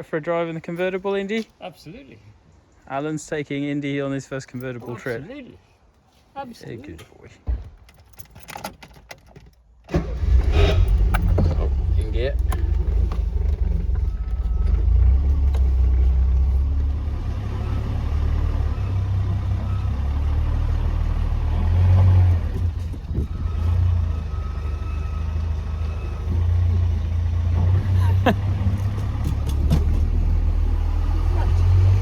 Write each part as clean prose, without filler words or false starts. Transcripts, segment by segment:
For a drive in the convertible, Indy? Absolutely. Alan's taking Indy on his first convertible trip. Absolutely. Absolutely. Good boy. Oh, in gear.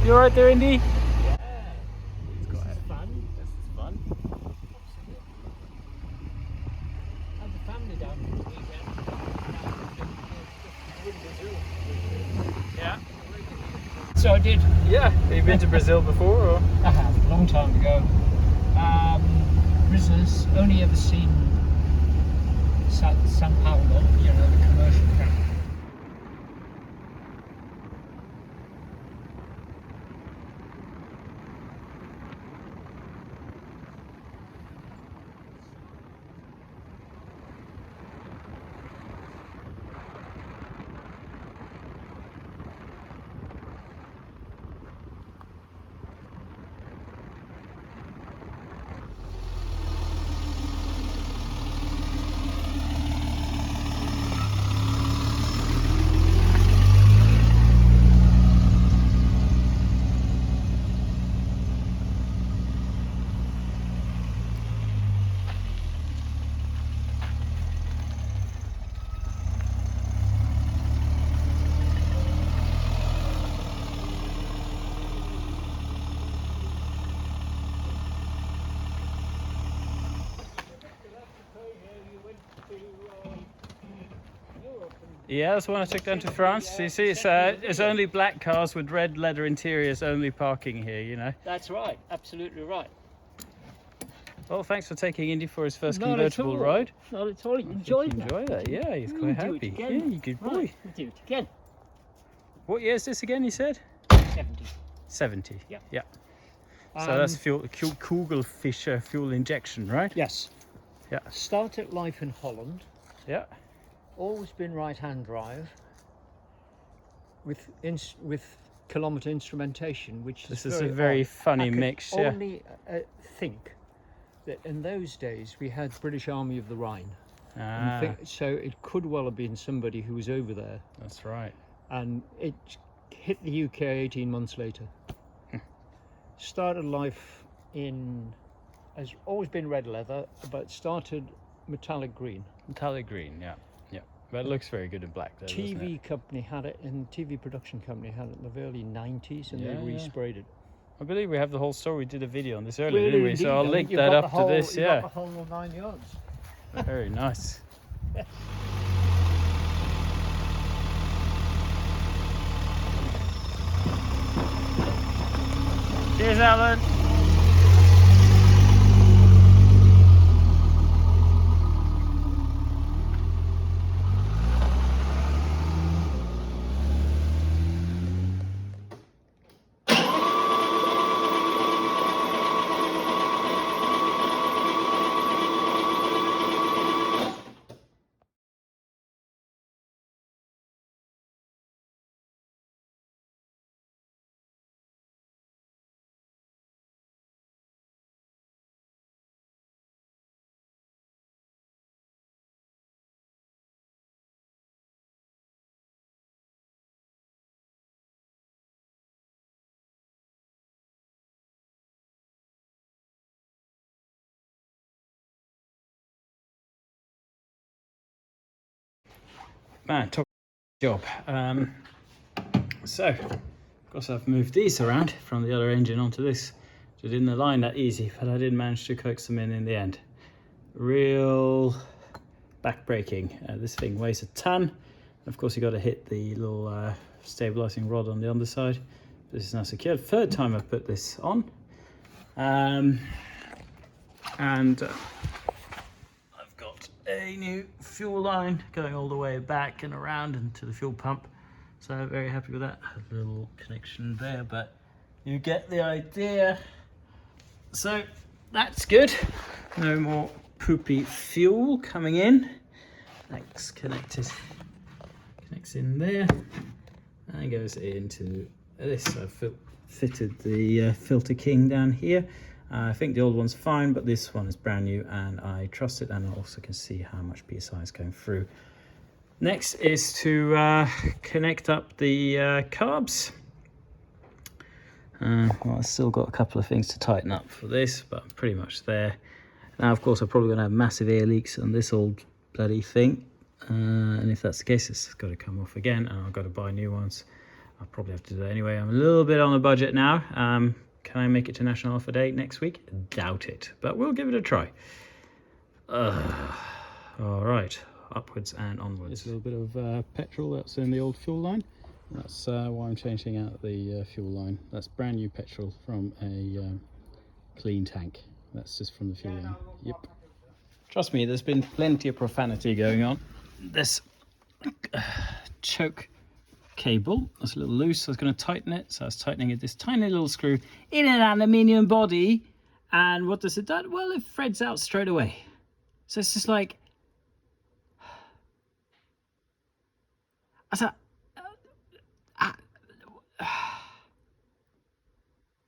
You alright there, Indy? Yeah. It's got it. Fun. This is fun. Had the family down for the weekend. Yeah. So I did. Yeah. Have you been to Brazil before? Or? I have, a long time ago. Business, only ever seen Sao Paulo, you know, the commercial camp. Yeah, that's the one I took down to France. So you see, it's only black cars with red leather interiors only parking here, you know. That's right, absolutely right. Well, thanks for taking Indy for his first Not convertible at all. ride. Not at all. Enjoyed that. Enjoy that, yeah, he's We'll quite do it happy. again. Yeah, you good boy. Right, we'll do it again. What year is this again, you said? 70. 70. Yeah. Yeah. So that's fuel, Kugelfischer fuel injection, right? Yes. Yeah. Started life in Holland. Yeah. Always been right-hand drive with kilometre instrumentation, which This is is a very odd. funny I could mix, yeah. only think that in those days we had British Army of the Rhine. Ah, So it could well have been somebody who was over there, that's right. and it hit the UK 18 months later. Started life has always been red leather, but started metallic green. Metallic green, yeah. Yeah. But it looks very good in black though, doesn't TV it? company had it, and TV production company had it in the early 90s, and Yeah, they yeah. resprayed it. I believe we have the whole story. We did a video on this earlier, Really, didn't we? indeed. So I'll I link think that you've got up the whole, to this, you've yeah. got the whole 9 yards. Very nice. Cheers, Alan. Man, top job. So, of course, I've moved these around from the other engine onto this. So it didn't align that easy, but I did manage to coax them in the end. Real back-breaking. This thing weighs a ton. Of course, you got to hit the little stabilizing rod on the underside. This is now secured. Third time I've put this on. And I've got a new fuel line going all the way back and around and to the fuel pump. So I'm very happy with that. A little connection there, but you get the idea. So that's good. No more poopy fuel coming in. That's connects in there. and it goes into this. I've fitted the filter king down here. I think the old one's fine, but this one is brand new and I trust it, and I also can see how much PSI is going through. Next is to connect up the carbs. Well, I've still got a couple of things to tighten up for this, but I'm pretty much there. Now, of course, I'm probably going to have massive air leaks on this old bloody thing. And if that's the case, it's got to come off again, and I've got to buy new ones. I'll probably have to do that anyway. I'm a little bit on a budget now. Can I make it to National Alpha Day next week? Doubt it, but we'll give it a try. All right, upwards and onwards. There's a little bit of petrol that's in the old fuel line. That's why I'm changing out the fuel line. That's brand new petrol from a clean tank. That's just from the fuel line. Yep. Trust me, there's been plenty of profanity going on. This choke cable was a little loose. I was going to tighten it, so I was tightening it. This tiny little screw in an aluminium body, and what does it do? Well, it threads out straight away. So it's just like,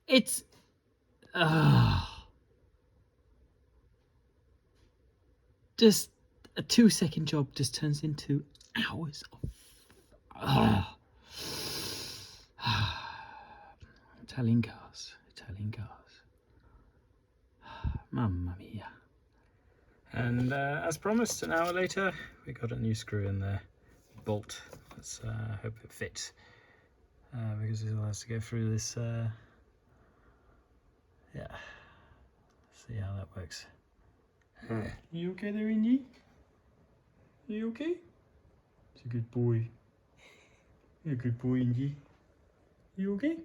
it's just a 2-second job just turns into hours of Italian cars, mamma mia. And as promised, an hour later we got a new screw in there, bolt. Let's hope it fits, because it has to go through this. Yeah, see how that works. You okay there, Indy? You okay? It's a good boy. You're a good boy, Indy. You okay?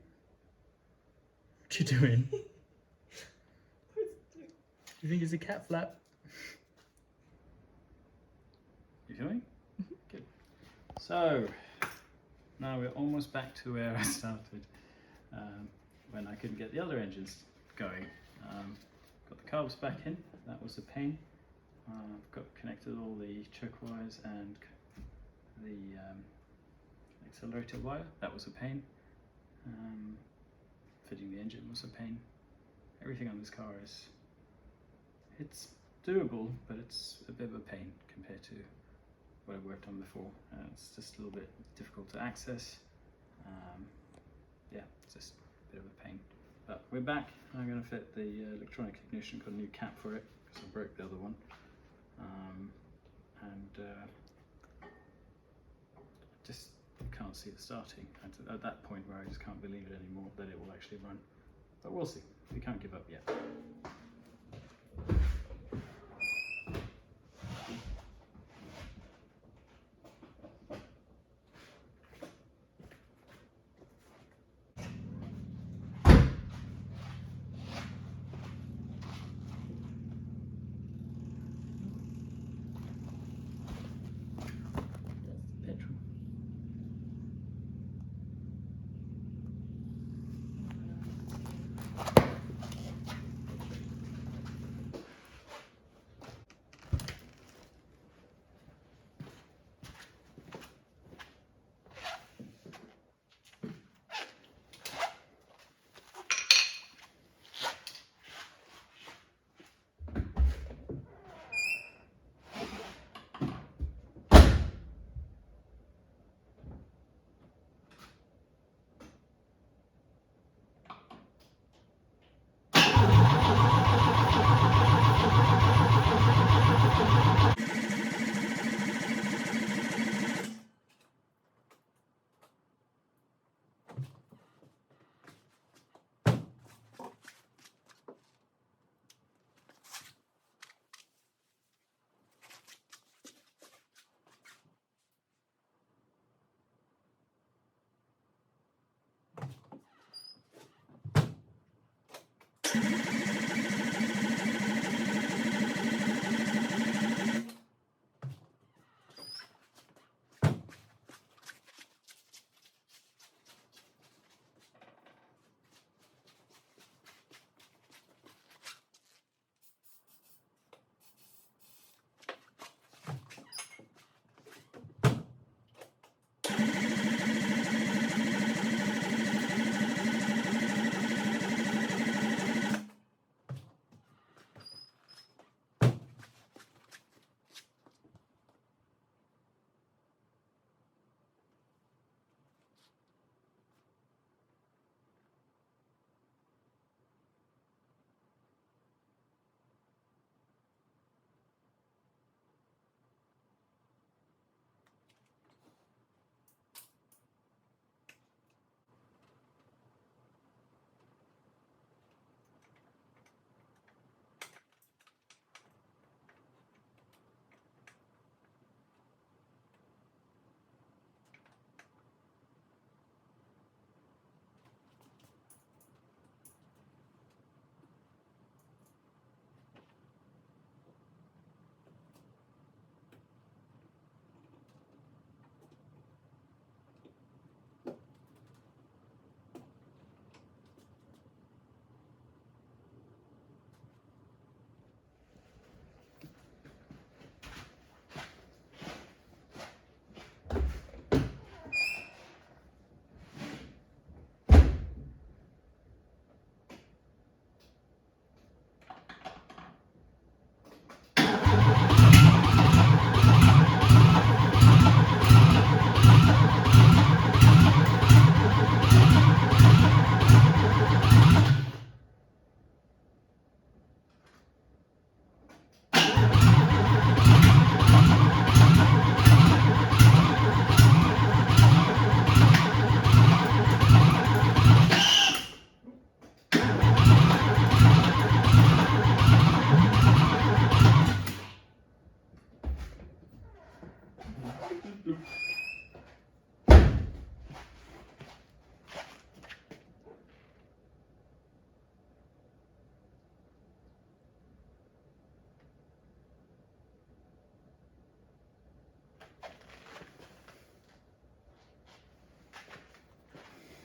What you doing? You think it's a cat flap? You feeling? Good. So, now we're almost back to where I started when I couldn't get the other engines going. Got the carbs back in, that was a pain. I've got connected all the choke wires and the accelerator wire, that was a pain. Fitting the engine was a pain. Everything on this car it's doable, but it's a bit of a pain compared to what I've worked on before. It's just a little bit difficult to access. Yeah, it's just a bit of a pain. But we're back. I'm going to fit the electronic ignition, got a new cap for it because I broke the other one. Just can't see it starting. At that point where I just can't believe it anymore that it will actually run. But we'll see. We can't give up yet.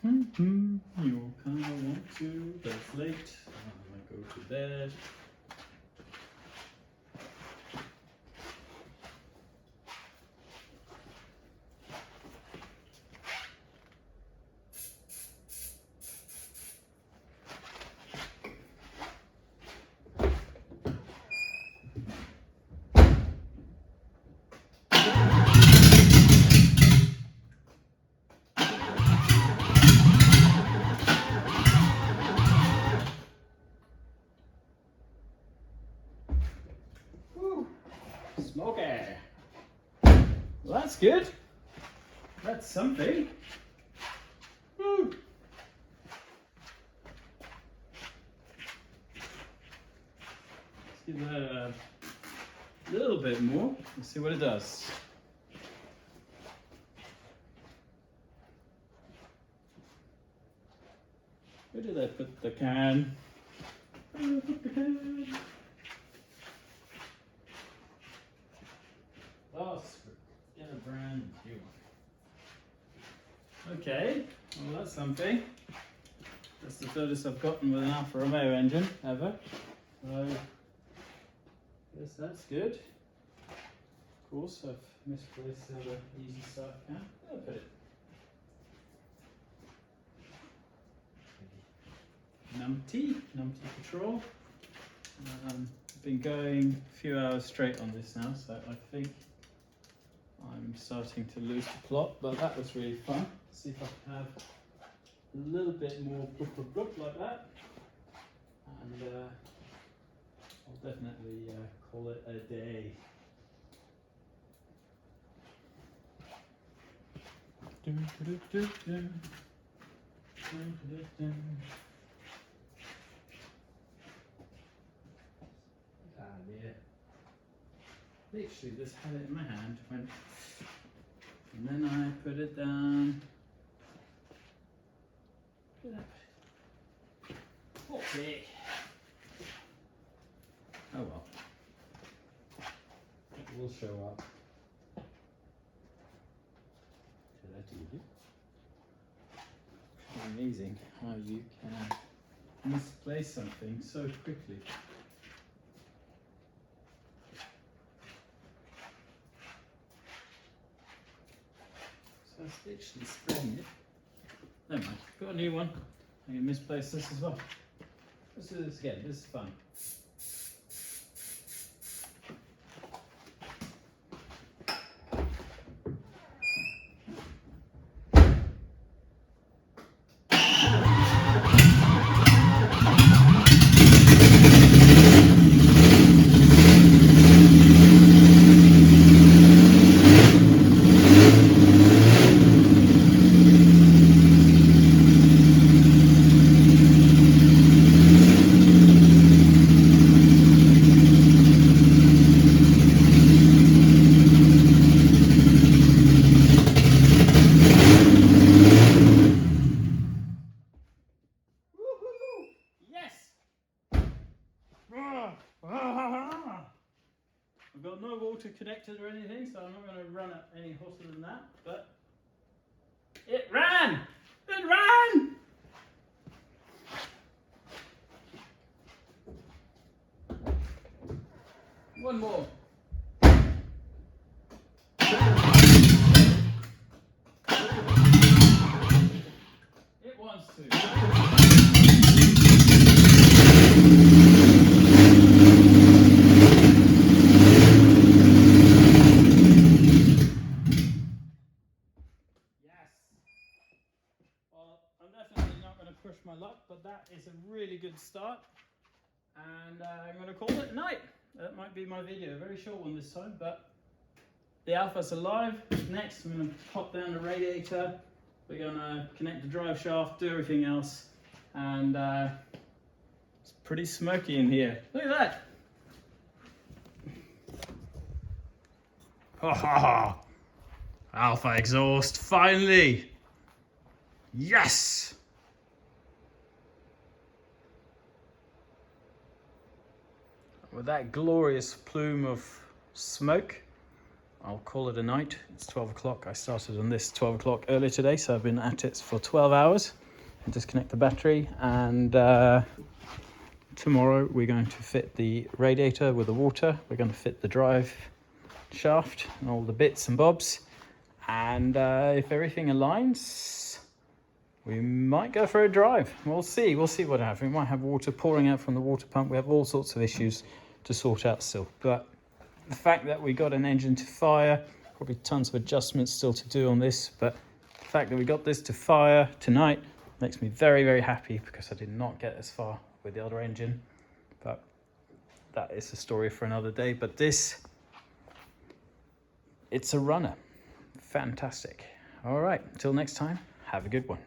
You kind of want to, but it's late. I'm gonna go to bed. Smoky. Well, that's good. That's something. Woo. Let's give that a little bit more. Let's see what it does. Where did I put the can? Where did I put the can? Oh, get a brand new one. Okay, well that's something. That's the furthest I've gotten with an Alfa Romeo engine ever. So, yes, that's good. Of course, I've misplaced the other easy start can. I'll put it. Numpty Patrol. I've been going a few hours straight on this now, so I think I'm starting to lose the plot, but that was really fun. See if I can have a little bit more bloop like that, and I'll definitely call it a day. Yeah. Literally just had it in my hand, went, and then I put it down. Okay. Oh well. It will show up. Should I do it? Amazing how you can misplace something so quickly. So I was literally spreading it. Never mind, got a new one. I can misplace this as well. Let's do this again, this is fun. I've got no water connected or anything, so I'm not going to run it any hotter than that, but it ran! It ran! One more. It wants to. Push my luck, but that is a really good start, and I'm going to call it a night. That might be my video, a very short one this time, but the Alfa's alive. Next I'm going to pop down the radiator, we're going to connect the drive shaft, do everything else, and it's pretty smoky in here. Look at that. Ha ha ha! Alfa exhaust, finally! Yes! With that glorious plume of smoke, I'll call it a night. It's 12 o'clock. I started on this 12 o'clock earlier today, so I've been at it for 12 hours. I'll disconnect the battery, and tomorrow we're going to fit the radiator with the water. We're going to fit the drive shaft and all the bits and bobs. And if everything aligns, we might go for a drive. We'll see what happens. We might have water pouring out from the water pump. We have all sorts of issues to sort out still. But the fact that we got an engine to fire, probably tons of adjustments still to do on this, but the fact that we got this to fire tonight makes me very, very happy, because I did not get as far with the other engine. But that is a story for another day. But this, it's a runner. Fantastic. All right, until next time, have a good one.